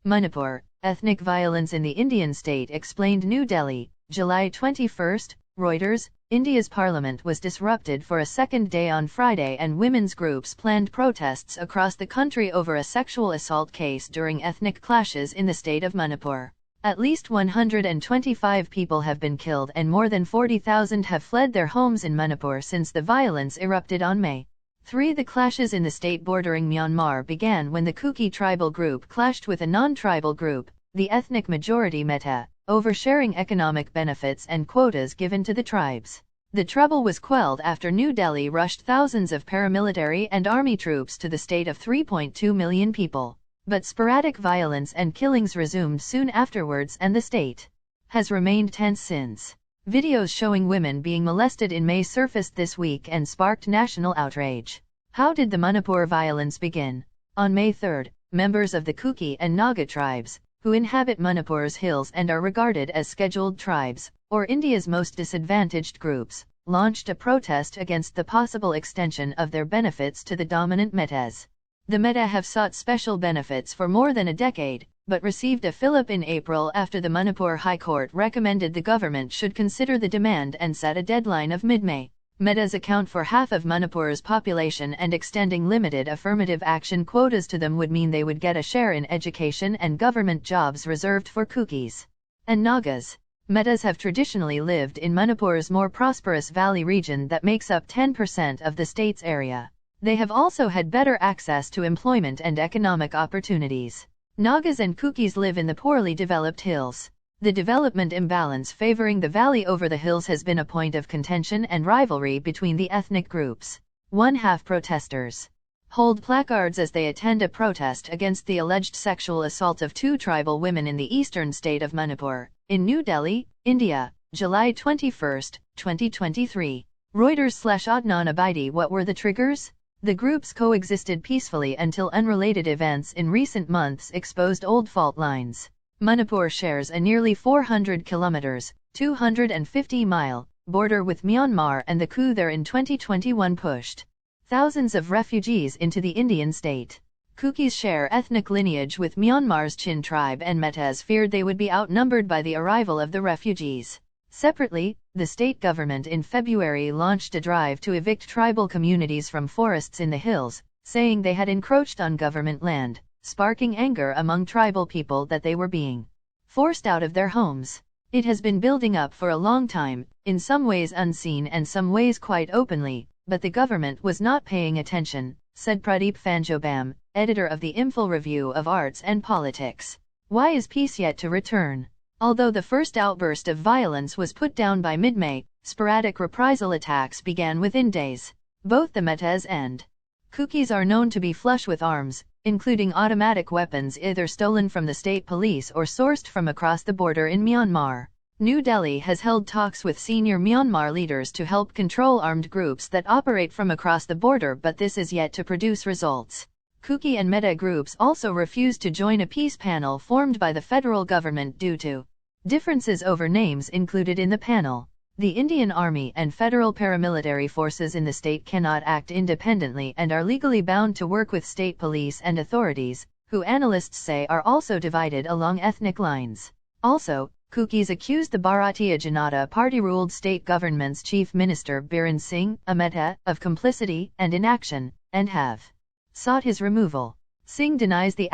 Manipur, ethnic violence in the Indian state explained. New Delhi, July 21. Reuters, India's parliament was disrupted for a second day on Friday and women's groups planned protests across the country over a sexual assault case during ethnic clashes in the state of Manipur. At least 125 people have been killed and more than 40,000 have fled their homes in Manipur since the violence erupted on May 3. The clashes in the state bordering Myanmar began when the Kuki tribal group clashed with a non-tribal group, the ethnic majority Meitei, over sharing economic benefits and quotas given to the tribes. The trouble was quelled after New Delhi rushed thousands of paramilitary and army troops to the state of 3.2 million people. But sporadic violence and killings resumed soon afterwards and the state has remained tense since. Videos showing women being molested in May surfaced this week and sparked national outrage. How did the Manipur violence begin? On May 3, members of the Kuki and Naga tribes, who inhabit Manipur's hills and are regarded as scheduled tribes, or India's most disadvantaged groups, launched a protest against the possible extension of their benefits to the dominant Meiteis. The Meitei have sought special benefits for more than a decade, but received a fillip in April after the Manipur High Court recommended the government should consider the demand and set a deadline of mid-May. Meiteis account for half of Manipur's population and extending limited affirmative action quotas to them would mean they would get a share in education and government jobs reserved for Kukis and Nagas. Meiteis have traditionally lived in Manipur's more prosperous valley region that makes up 10% of the state's area. They have also had better access to employment and economic opportunities. Nagas and Kukis live in the poorly developed hills. The development imbalance favoring the valley over the hills has been a point of contention and rivalry between the ethnic groups. One-half protesters hold placards as they attend a protest against the alleged sexual assault of 2 tribal women in the eastern state of Manipur, in New Delhi, India, July 21, 2023. Reuters/Adnan Abidi. What were the triggers? The groups coexisted peacefully until unrelated events in recent months exposed old fault lines. Manipur shares a nearly 400 kilometers (250-mile) border with Myanmar, and the coup there in 2021 pushed thousands of refugees into the Indian state. Kukis share ethnic lineage with Myanmar's Chin tribe, and Meiteis feared they would be outnumbered by the arrival of the refugees. Separately, the state government in February launched a drive to evict tribal communities from forests in the hills, saying they had encroached on government land, sparking anger among tribal people that they were being forced out of their homes. It has been building up for a long time, in some ways unseen and some ways quite openly, but the government was not paying attention, said Pradeep Fanjobam, editor of the Imphal Review of Arts and Politics. Why is peace yet to return? Although the first outburst of violence was put down by mid-May, sporadic reprisal attacks began within days. Both the Meiteis and Kukis are known to be flush with arms, including automatic weapons either stolen from the state police or sourced from across the border in Myanmar. New Delhi has held talks with senior Myanmar leaders to help control armed groups that operate from across the border, but this is yet to produce results. Kuki and Meitei groups also refused to join a peace panel formed by the federal government due to differences over names included in the panel. The Indian Army and federal paramilitary forces in the state cannot act independently and are legally bound to work with state police and authorities, who analysts say are also divided along ethnic lines. Also, Kukis accused the Bharatiya Janata Party-ruled state government's chief minister Biren Singh, a Meitei, of complicity and inaction, and have sought his removal. Singh denies the